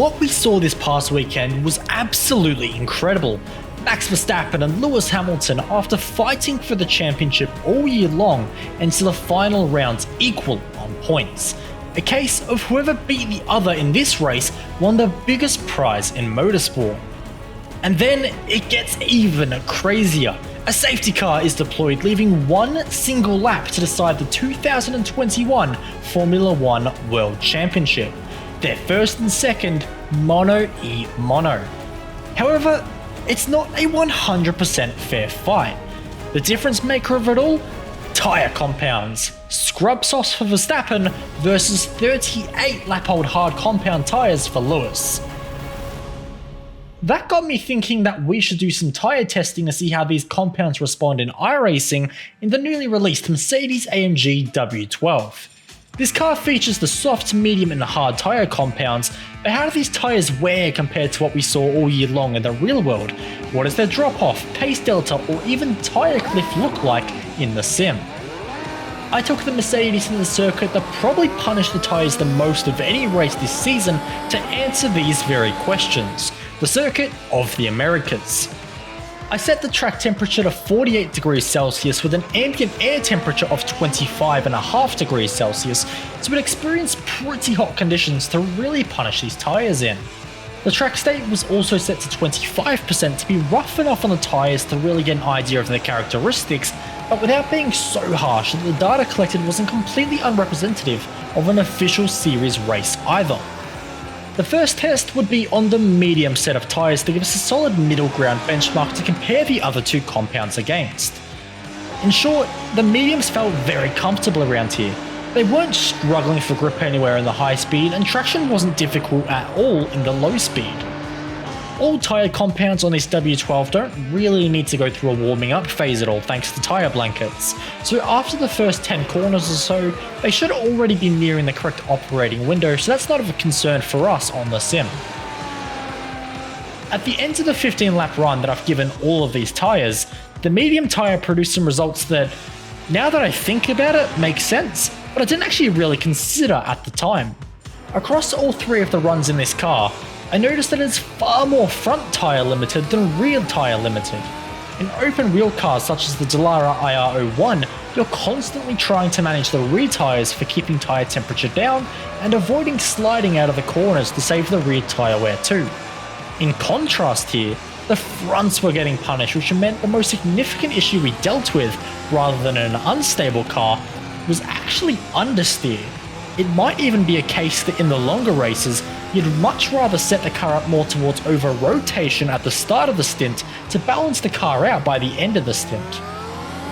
What we saw this past weekend was absolutely incredible. Max Verstappen and Lewis Hamilton, after fighting for the championship all year long until the final rounds equal on points. A case of whoever beat the other in this race won the biggest prize in motorsport. And then it gets even crazier. A safety car is deployed, leaving one single lap to decide the 2021 Formula 1 World Championship. Their first and second mono-e-mono. However, it's not a 100% fair fight. The difference maker of it all? Tyre compounds. Scrub sauce for Verstappen versus 38 lap-old hard compound tyres for Lewis. That got me thinking that we should do some tyre testing to see how these compounds respond in iRacing in the newly released Mercedes-AMG W12. This car features the soft, medium and hard tyre compounds, but how do these tyres wear compared to what we saw all year long in the real world? What does their drop-off, pace delta or even tyre cliff look like in the sim? I took the Mercedes in the circuit that probably punished the tyres the most of any race this season to answer these very questions. The circuit of the Americas. I set the track temperature to 48 degrees Celsius with an ambient air temperature of 25.5 degrees Celsius, so it experienced pretty hot conditions to really punish these tyres in. The track state was also set to 25% to be rough enough on the tyres to really get an idea of their characteristics, but without being so harsh that the data collected wasn't completely unrepresentative of an official series race either. The first test would be on the medium set of tyres to give us a solid middle ground benchmark to compare the other two compounds against. In short, the mediums felt very comfortable around here. They weren't struggling for grip anywhere in the high speed, and traction wasn't difficult at all in the low speed. All tyre compounds on this W12 don't really need to go through a warming up phase at all thanks to tyre blankets, so after the first 10 corners or so, they should already be nearing the correct operating window, so that's not of a concern for us on the sim. At the end of the 15 lap run that I've given all of these tyres, the medium tyre produced some results that, now that I think about it, make sense, but I didn't actually really consider at the time. Across all three of the runs in this car, I noticed that it's far more front tyre limited than rear tyre limited. In open wheel cars such as the Dallara IR01, you're constantly trying to manage the rear tyres for keeping tyre temperature down and avoiding sliding out of the corners to save the rear tyre wear too. In contrast here, the fronts were getting punished, which meant the most significant issue we dealt with, rather than an unstable car, was actually understeer. It might even be a case that in the longer races, you'd much rather set the car up more towards over rotation at the start of the stint to balance the car out by the end of the stint.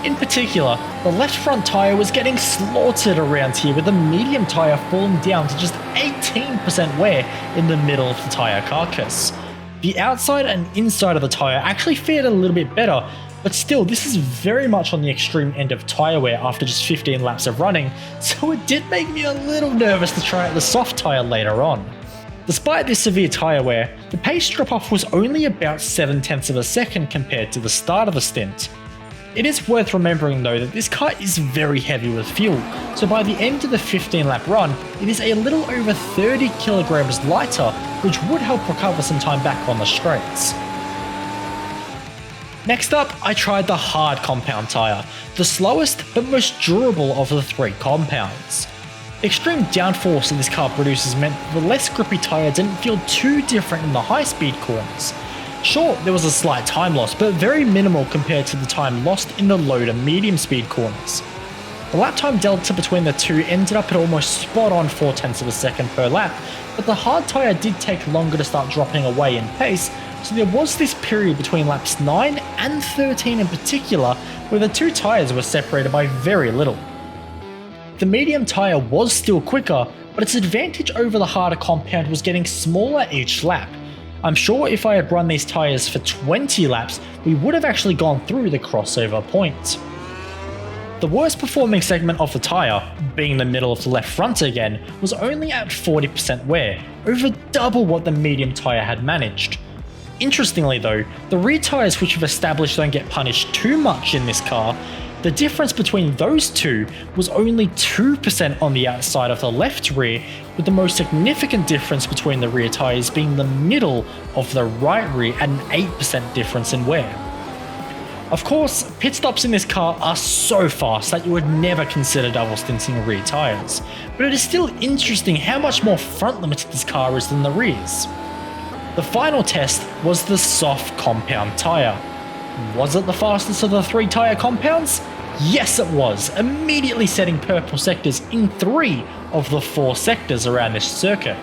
In particular, the left front tyre was getting slaughtered around here, with the medium tyre falling down to just 18% wear in the middle of the tyre carcass. The outside and inside of the tyre actually fared a little bit better, but still, this is very much on the extreme end of tyre wear after just 15 laps of running, so it did make me a little nervous to try out the soft tyre later on. Despite this severe tyre wear, the pace drop-off was only about 0.7 of a second compared to the start of the stint. It is worth remembering though that this car is very heavy with fuel, so by the end of the 15 lap run, it is a little over 30 kilograms lighter, which would help recover some time back on the straights. Next up, I tried the hard compound tyre, the slowest but most durable of the three compounds. The extreme downforce that this car produces meant the less grippy tyre didn't feel too different in the high speed corners. Sure, there was a slight time loss, but very minimal compared to the time lost in the low to medium speed corners. The lap time delta between the two ended up at almost spot on 0.4 of a second per lap, but the hard tyre did take longer to start dropping away in pace, so there was this period between laps 9 and 13 in particular where the two tyres were separated by very little. The medium tyre was still quicker, but its advantage over the harder compound was getting smaller each lap. I'm sure if I had run these tyres for 20 laps, we would have actually gone through the crossover point. The worst performing segment of the tyre, being the middle of the left front again, was only at 40% wear, over double what the medium tyre had managed. Interestingly though, the rear tyres which we've established don't get punished too much in this car, The difference between those two was only 2% on the outside of the left rear, with the most significant difference between the rear tyres being the middle of the right rear at an 8% difference in wear. Of course, pit stops in this car are so fast that you would never consider double stinting rear tyres, but it is still interesting how much more front limited this car is than the rears. The final test was the soft compound tyre. Was it the fastest of the 3 tyre compounds? Yes it was, immediately setting purple sectors in 3 of the 4 sectors around this circuit.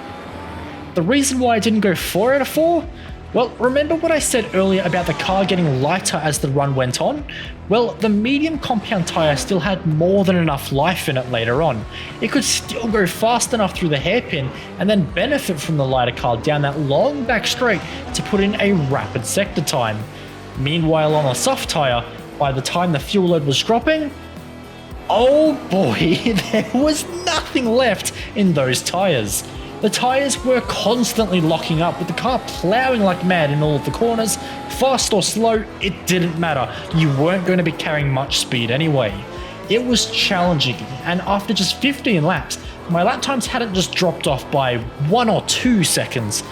The reason why I didn't go 4 out of 4? Well, remember what I said earlier about the car getting lighter as the run went on? Well, the medium compound tyre still had more than enough life in it later on. It could still go fast enough through the hairpin and then benefit from the lighter car down that long back straight to put in a rapid sector time. Meanwhile on a soft tyre, by the time the fuel load was dropping, oh boy, there was nothing left in those tyres. The tyres were constantly locking up with the car ploughing like mad in all of the corners. Fast or slow, it didn't matter. You weren't going to be carrying much speed anyway. It was challenging, and after just 15 laps, my lap times hadn't just dropped off by 1 or 2 seconds.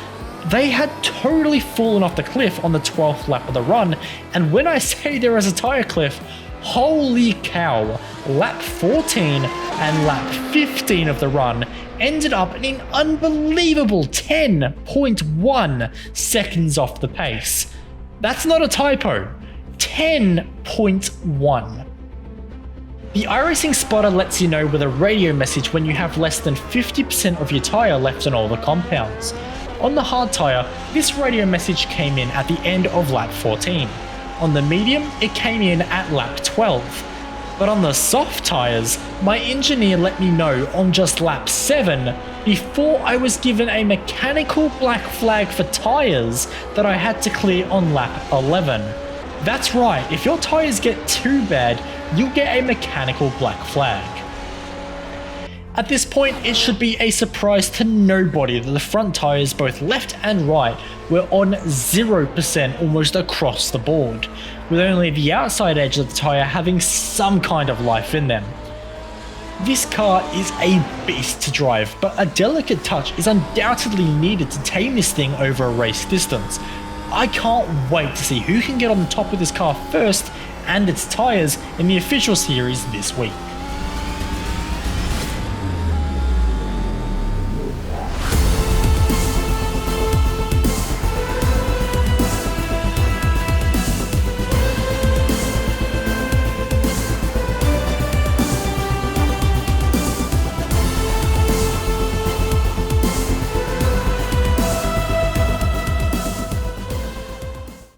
They had totally fallen off the cliff on the 12th lap of the run, and when I say there is a tyre cliff, holy cow, lap 14 and lap 15 of the run ended up in an unbelievable 10.1 seconds off the pace. That's not a typo, 10.1. The iRacing spotter lets you know with a radio message when you have less than 50% of your tyre left on all the compounds. On the hard tyre, this radio message came in at the end of lap 14. On the medium, it came in at lap 12. But on the soft tyres, my engineer let me know on just lap 7 before I was given a mechanical black flag for tyres that I had to clear on lap 11. That's right, if your tyres get too bad, you'll get a mechanical black flag. At this point, it should be a surprise to nobody that the front tyres, both left and right, were on 0% almost across the board, with only the outside edge of the tyre having some kind of life in them. This car is a beast to drive, but a delicate touch is undoubtedly needed to tame this thing over a race distance. I can't wait to see who can get on the top of this car first and its tyres in the official series this week.